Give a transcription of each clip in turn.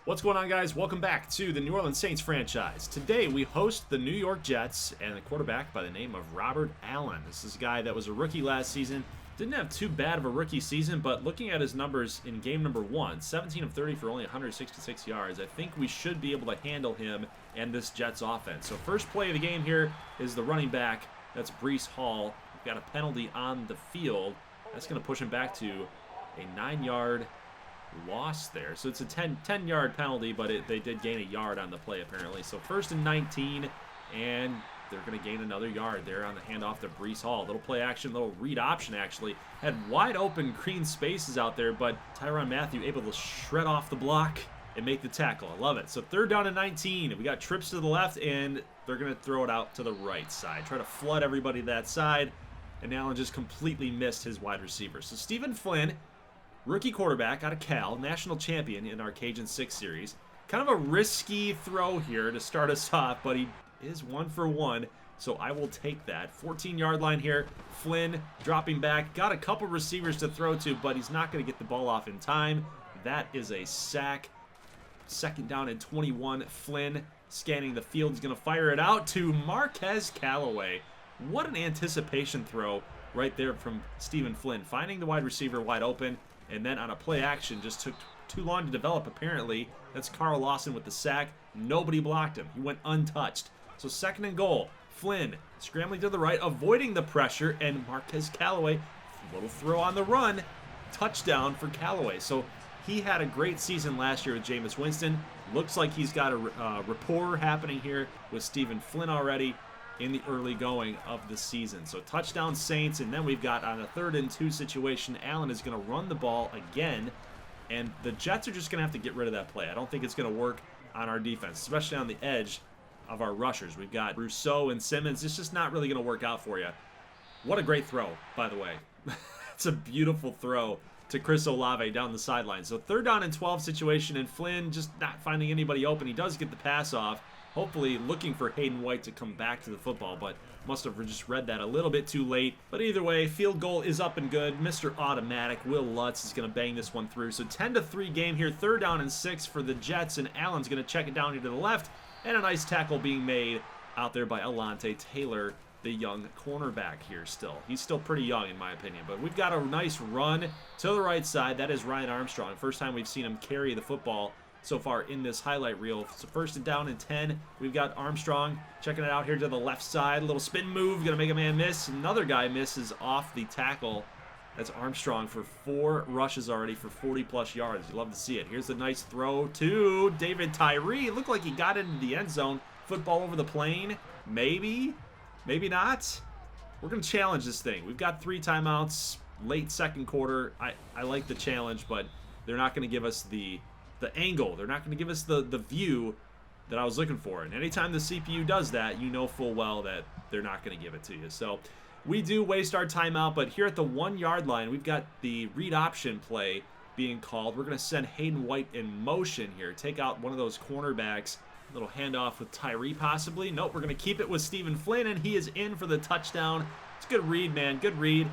What's going on, guys? Welcome back to the New Orleans Saints franchise. Today we host the New York Jets and a quarterback by the name of Robert Allen. This is a guy that was a rookie last season. Didn't have too bad of a rookie season, but looking at his numbers in game number 1, 17 of 30 for only 166 yards, I think we should be able to handle him and this Jets offense. So first play of the game here is the running back. That's Breece Hall. We've got a penalty on the field. That's going to push him back to a 9-yard loss there. So it's a 10-yard penalty, but they did gain a yard on the play apparently. So first and 19, and they're going to gain another yard there on the handoff to Breece Hall. Little play action, little read option actually. Had wide open green spaces out there, but Tyrann Mathieu able to shred off the block and make the tackle. I love it. So third down and 19. We got trips to the left, and they're going to throw it out to the right side. Try to flood everybody to that side, and Allen just completely missed his wide receiver. So Stephen Flynn, rookie quarterback out of Cal, national champion in our Cajun 6 series. Kind of a risky throw here to start us off, but he is 1 for 1, so I will take that. 14-yard line here. Flynn dropping back. Got a couple receivers to throw to, but he's not going to get the ball off in time. That is a sack. Second down and 21. Flynn scanning the field. He's going to fire it out to Marquez Callaway. What an anticipation throw right there from Stephen Flynn. Finding the wide receiver wide open. And then on a play action, just took too long to develop apparently. That's Carl Lawson with the sack. Nobody blocked him. He went untouched. So second and goal. Flynn scrambling to the right, avoiding the pressure, and Marquez Callaway, little throw on the run. Touchdown for Callaway. So he had a great season last year with Jameis Winston. Looks like he's got a rapport happening here with Stephen Flynn already in the early going of the season. So touchdown Saints, and then we've got on a 3rd and 2 situation, Allen is going to run the ball again, and the Jets are just going to have to get rid of that play. I don't think it's going to work on our defense, especially on the edge of our rushers. We've got Rousseau and Simmons. It's just not really going to work out for you. What a great throw, by the way. It's a beautiful throw to Chris Olave down the sideline. So 3rd down and 12 situation, and Flynn just not finding anybody open. He does get the pass off. Hopefully looking for Hayden White to come back to the football, but must have just read that a little bit too late. But either way, field goal is up and good. Mr. Automatic, Will Lutz, is going to bang this one through. So 10-3 game here, 3rd down and 6 for the Jets, and Allen's going to check it down here to the left, and a nice tackle being made out there by Alontae Taylor, the young cornerback here still. He's still pretty young in my opinion, but we've got a nice run to the right side. That is Ryan Armstrong. First time we've seen him carry the football so far in this highlight reel. So 1st and down and 10. We've got Armstrong checking it out here to the left side. A little spin move, going to make a man miss. Another guy misses off the tackle. That's Armstrong for 4 rushes already for 40-plus yards. You love to see it. Here's a nice throw to David Tyree. It looked like he got into the end zone. Football over the plane. Maybe. Maybe not. We're going to challenge this thing. We've got 3 timeouts. Late second quarter. I like the challenge, but they're not going to give us the angle. They're not going to give us the view that I was looking for. And anytime the CPU does that, you know full well that they're not going to give it to you. So we do waste our timeout, but here at the 1-yard line, we've got the read option play being called. We're going to send Hayden White in motion here. Take out one of those cornerbacks. Little handoff with Tyree possibly. Nope, we're going to keep it with Stephen Flynn, and he is in for the touchdown. It's a good read, man. Good read.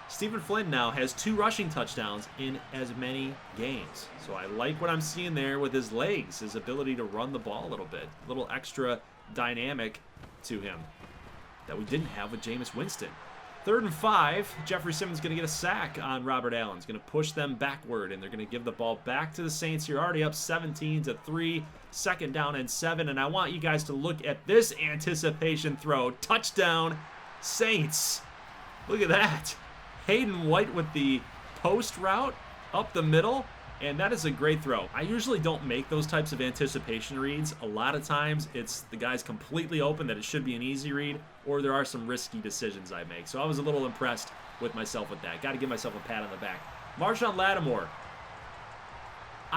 Stephen Flynn now has 2 rushing touchdowns in as many games. So I like what I'm seeing there with his legs, his ability to run the ball a little bit. A little extra dynamic to him that we didn't have with Jameis Winston. 3rd and 5, Jeffrey Simmons going to get a sack on Robert Allen. He's going to push them backward, and they're going to give the ball back to the Saints. You're already up 17-3, 2nd down and 7, and I want you guys to look at this anticipation throw. Touchdown, Saints. Look at that. Hayden White with the post route up the middle, and that is a great throw. I usually don't make those types of anticipation reads. A lot of times it's the guy's completely open that it should be an easy read, or there are some risky decisions I make. So I was a little impressed with myself with that. Got to give myself a pat on the back. Marshawn Lattimore,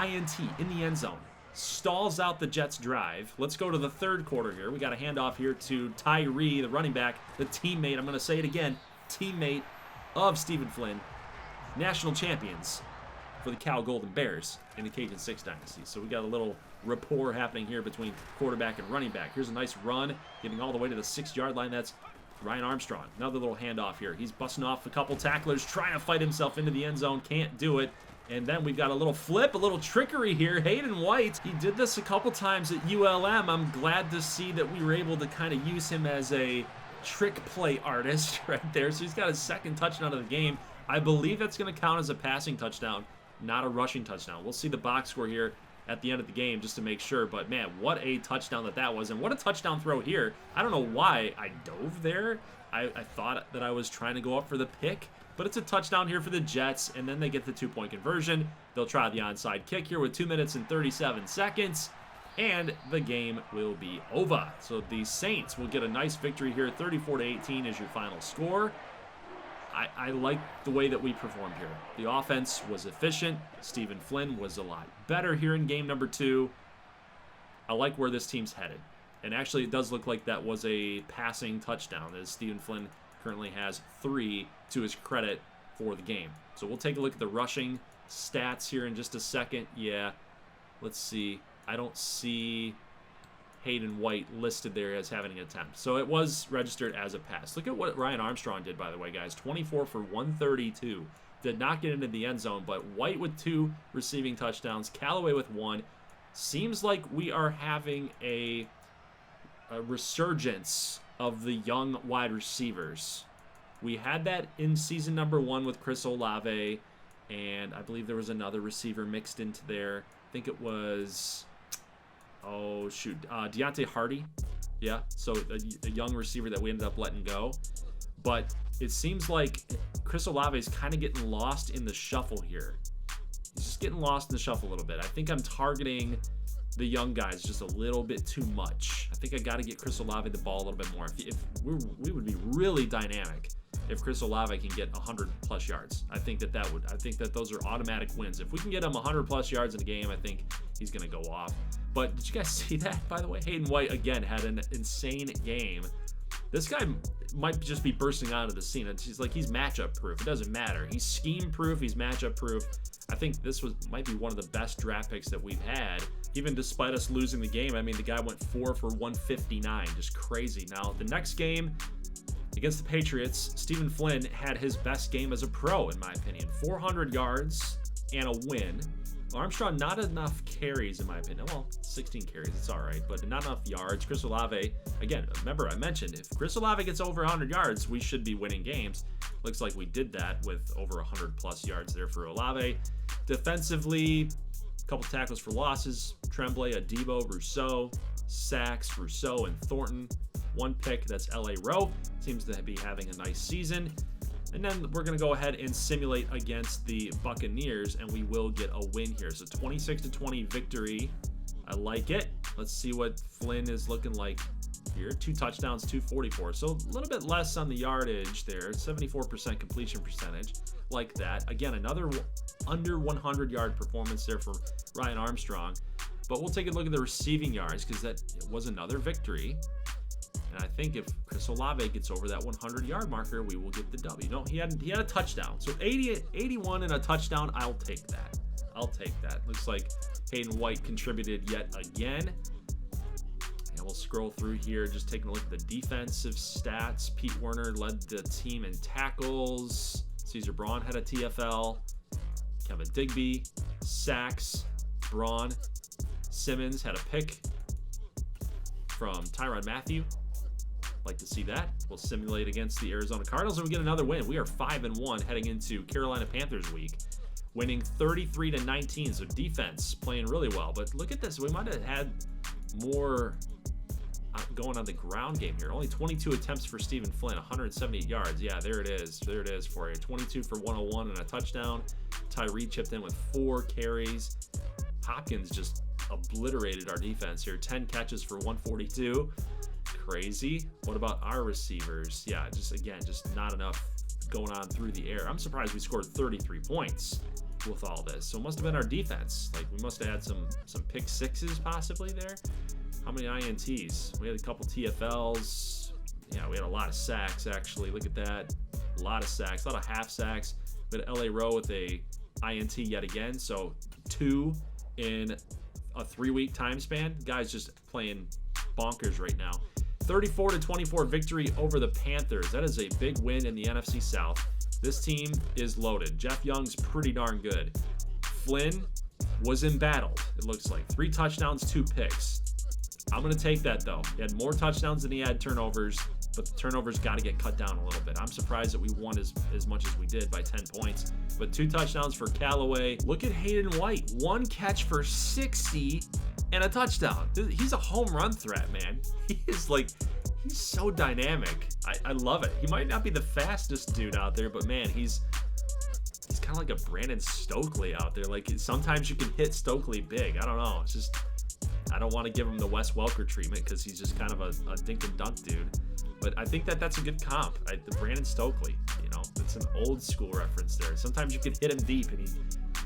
INT in the end zone. Stalls out the Jets' drive. Let's go to the 3rd quarter here. We got a handoff here to Tyree, the running back, the teammate. I'm going to say it again. Teammate of Stephen Flynn, national champions for the Cal Golden Bears in the Cajun 6 dynasty. So we got a little rapport happening here between quarterback and running back. Here's a nice run, getting all the way to the 6-yard line. That's Ryan Armstrong. Another little handoff here. He's busting off a couple tacklers, trying to fight himself into the end zone. Can't do it. And then we've got a little flip, a little trickery here. Hayden White, he did this a couple times at ULM. I'm glad to see that we were able to kind of use him as a trick play artist right there. So he's got his second touchdown of the game. I believe that's going to count as a passing touchdown, not a rushing touchdown. We'll see the box score here at the end of the game just to make sure. But, man, what a touchdown that was. And what a touchdown throw here. I don't know why I dove there. I thought that I was trying to go up for the pick. But it's a touchdown here for the Jets, and then they get the 2-point conversion. They'll try the onside kick here with 2 minutes and 37 seconds, and the game will be over. So the Saints will get a nice victory here. 34-18 is your final score. I like the way that we performed here. The offense was efficient. Stephen Flynn was a lot better here in game number 2. I like where this team's headed. And actually, it does look like that was a passing touchdown, as Stephen Flynn currently has 3 to his credit for the game. So we'll take a look at the rushing stats here in just a second. Yeah, let's see. I don't see Hayden White listed there as having an attempt. So it was registered as a pass. Look at what Ryan Armstrong did, by the way, guys. 24 for 132. Did not get into the end zone, but White with 2 receiving touchdowns. Callaway with 1. Seems like we are having a resurgence of the young wide receivers. We had that in season number 1 with Chris Olave, and I believe there was another receiver mixed into there. I think it was, Deontay Hardy. Yeah, so a young receiver that we ended up letting go. But it seems like Chris Olave is kind of getting lost in the shuffle here. He's just getting lost in the shuffle a little bit. I think I'm targeting the young guys just a little bit too much. I think I got to get Chris Olave the ball a little bit more. If we would be really dynamic if Chris Olave can get 100+ yards. I think that those are automatic wins. If we can get him 100+ yards in a game, I think he's going to go off. But did you guys see that, by the way? Hayden White, again, had an insane game. This guy might just be bursting out of the scene. He's matchup proof. It doesn't matter. He's scheme proof. He's matchup proof. I think this might be one of the best draft picks that we've had, even despite us losing the game. I mean, the guy went 4 for 159. Just crazy. Now, the next game against the Patriots, Stephen Flynn had his best game as a pro, in my opinion. 400 yards and a win. Armstrong, not enough carries, in my opinion. Well, 16 carries, it's all right, but not enough yards. Chris Olave, again, remember I mentioned, if Chris Olave gets over 100 yards, we should be winning games. Looks like we did that with over 100+ yards there for Olave. Defensively, a couple tackles for losses. Tremblay, Adebo, Rousseau, sacks, Rousseau, and Thornton. 1 pick, that's L.A. Rowe. Seems to be having a nice season. And then we're going to go ahead and simulate against the Buccaneers, and we will get a win here. So 26-20 victory. I like it. Let's see what Flynn is looking like here. 2 touchdowns, 244. So a little bit less on the yardage there. 74% completion percentage. Like that. Again, another under 100-yard performance there for Ryan Armstrong. But we'll take a look at the receiving yards because that was another victory. And I think if Chris Olave gets over that 100-yard marker, we will get the W. No, he had a touchdown. So 81 and a touchdown, I'll take that. Looks like Hayden White contributed yet again. And we'll scroll through here, just taking a look at the defensive stats. Pete Werner led the team in tackles. Caesar Braun had a TFL. Kevin Digby, sacks. Braun. Simmons had a pick from Tyrann Mathieu. Like to see that. We'll simulate against the Arizona Cardinals, and we get another win. We are 5-1 heading into Carolina Panthers week, winning 33-19. So defense playing really well. But look at this. We might have had more going on the ground game here. Only 22 attempts for Stephen Flynn, 178 yards. Yeah, there it is. There it is for you. 22 for 101 and a touchdown. Tyree chipped in with 4 carries. Hopkins just obliterated our defense here. 10 catches for 142. Crazy. What about our receivers? Yeah, just not enough going on through the air. I'm surprised we scored 33 points with all this. So it must have been our defense. Like, we must have had some pick sixes possibly there. How many INTs? We had a couple TFLs. Yeah, we had a lot of sacks, actually. Look at that. A lot of sacks, a lot of half sacks. We had L.A. Rowe with a INT yet again. So 2 in a 3-week time span. Guys just playing bonkers right now. 34-24 victory over the Panthers. That is a big win in the NFC South. This team is loaded. Jeff Young's pretty darn good. Flynn was embattled, it looks like. 3 touchdowns, 2 picks. I'm going to take that, though. He had more touchdowns than he had turnovers, but the turnovers got to get cut down a little bit. I'm surprised that we won as much as we did by 10 points. But 2 touchdowns for Callaway. Look at Hayden White. 1 catch for 60 and a touchdown. He's a home run threat, man. He's so dynamic. I love it. He might not be the fastest dude out there, but man, he's kind of like a Brandon Stokely out there. Like, sometimes you can hit Stokely big. I don't know. It's just, I don't want to give him the Wes Welker treatment because he's just kind of a dink and dunk dude. But I think that's a good comp. The Brandon Stokely, it's an old school reference there. Sometimes you can hit him deep and he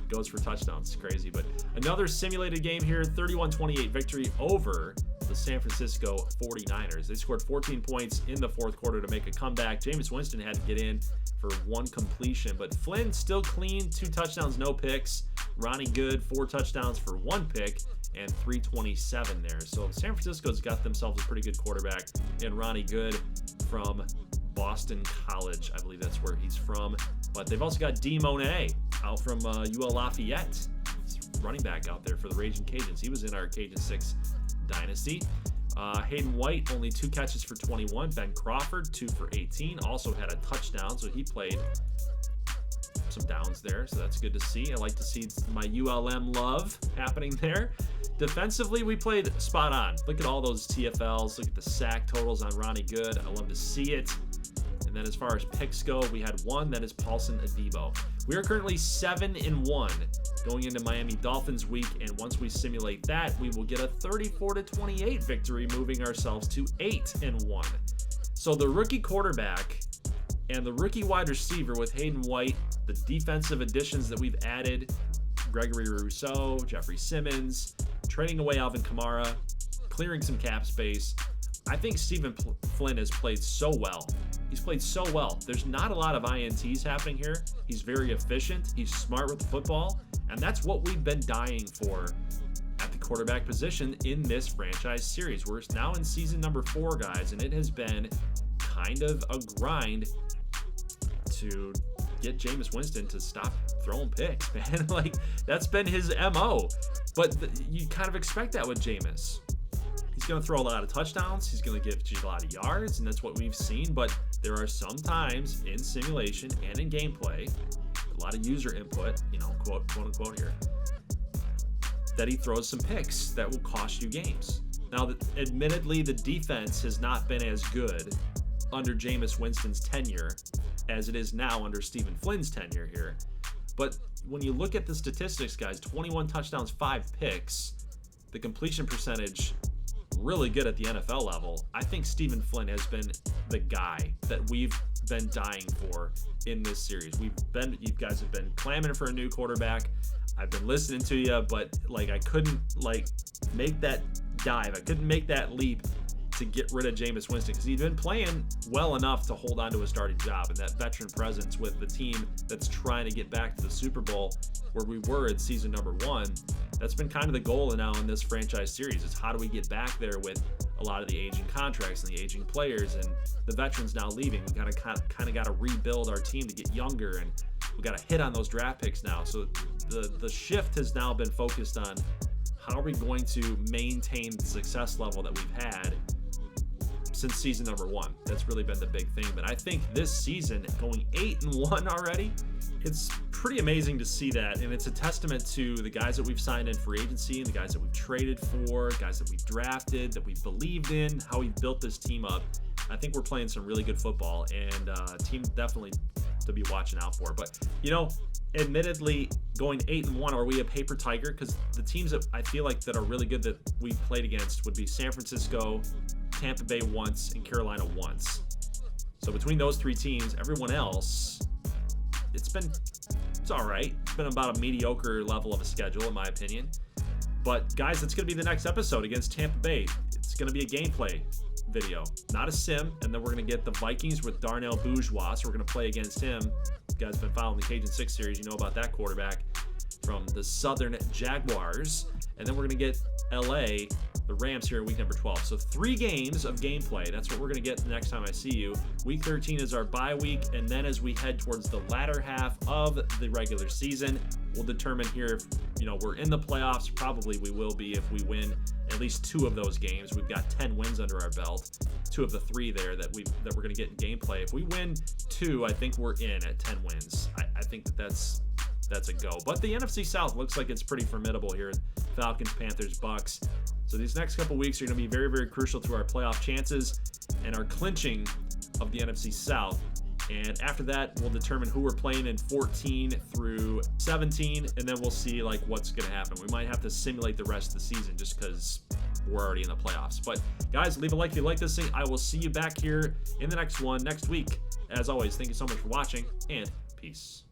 goes for touchdowns. It's crazy. But another simulated game here, 31-28 victory over the San Francisco 49ers. They scored 14 points in the fourth quarter to make a comeback. Jameis Winston had to get in for 1 completion, but Flynn still clean, 2 touchdowns, no picks. Ronnie Good, 4 touchdowns for 1 pick and 327 there. So San Francisco's got themselves a pretty good quarterback in Ronnie Good from Boston College. I believe that's where he's from. But they've also got D. Monet out from UL Lafayette. He's running back out there for the Raging Cajuns. He was in our Cajun 6 dynasty. Hayden White, only 2 catches for 21. Ben Crawford, 2 for 18. Also had a touchdown, so he played some downs there, so that's good to see. I like to see my ULM love happening there. Defensively, we played spot on. Look at all those TFLs. Look at the sack totals on Ronnie Good. I love to see it. And then as far as picks go, we had 1. That is Paulson Adebo. We are currently 7-1 going into Miami Dolphins week, and once we simulate that, we will get a 34-28 victory, moving ourselves to 8-1. So the rookie quarterback and the rookie wide receiver with Hayden White, the defensive additions that we've added, Gregory Rousseau, Jeffrey Simmons, trading away Alvin Kamara, clearing some cap space. I think Stephen Flynn has played so well. He's played so well. There's not a lot of INTs happening here. He's very efficient. He's smart with the football. And that's what we've been dying for at the quarterback position in this franchise series. We're now in season number 4, guys, and it has been kind of a grind to get Jameis Winston to stop throwing picks, man. Like, that's been his MO. But you kind of expect that with Jameis. He's going to throw a lot of touchdowns. He's going to give you a lot of yards, and that's what we've seen. But there are some times in simulation and in gameplay, a lot of user input, quote unquote here, that he throws some picks that will cost you games. Now, admittedly, the defense has not been as good under Jameis Winston's tenure as it is now under Stephen Flynn's tenure here. But when you look at the statistics, guys, 21 touchdowns, 5 picks, the completion percentage really good at the NFL level. I think Stephen Flynn has been the guy that we've been dying for in this series. You guys have been clamoring for a new quarterback. I've been listening to you, but I couldn't make that dive. I couldn't make that leap to get rid of Jameis Winston because he'd been playing well enough to hold on to a starting job, and that veteran presence with the team that's trying to get back to the Super Bowl where we were in season number 1. That's been kind of the goal now in this franchise series, is how do we get back there with a lot of the aging contracts and the aging players and the veterans now leaving. We kind of got to rebuild our team to get younger, and we got to hit on those draft picks now. So the shift has now been focused on how are we going to maintain the success level that we've had since season number 1. That's really been the big thing. But I think this season, going 8-1 already, it's pretty amazing to see that, and it's a testament to the guys that we've signed in free agency and the guys that we've traded for, guys that we've drafted, that we've believed in, how we've built this team up. I think we're playing some really good football, and team definitely to be watching out for. But, admittedly, going 8-1, are we a paper tiger? Because the teams that I feel like that are really good that we've played against would be San Francisco, Tampa Bay once, and Carolina once. So between those 3 teams, everyone else, it's all right. It's been about a mediocre level of a schedule, in my opinion. But guys, it's going to be the next episode against Tampa Bay. It's going to be a gameplay video, not a sim. And then we're going to get the Vikings with Darnell Bourgeois. So we're going to play against him. You guys have been following the Cajun 6 series. You know about that quarterback from the Southern Jaguars. And then we're going to get LA the Rams here in week number 12. So 3 games of gameplay. That's what we're going to get the next time I see you. Week 13 is our bye week, and then as we head towards the latter half of the regular season, we'll determine here if, we're in the playoffs. Probably we will be if we win at least 2 of those games. We've got 10 wins under our belt. 2 of the 3 there that we're going to get in gameplay. If we win 2, I think we're in at 10 wins. I think that's a go. But the NFC South looks like it's pretty formidable here. Falcons, Panthers, Bucks. So these next couple weeks are going to be very, very crucial to our playoff chances and our clinching of the NFC South. And after that, we'll determine who we're playing in 14 through 17, and then we'll see what's going to happen. We might have to simulate the rest of the season just because we're already in the playoffs. But guys, leave a like if you like this thing. I will see you back here in the next one next week. As always, thank you so much for watching, and peace.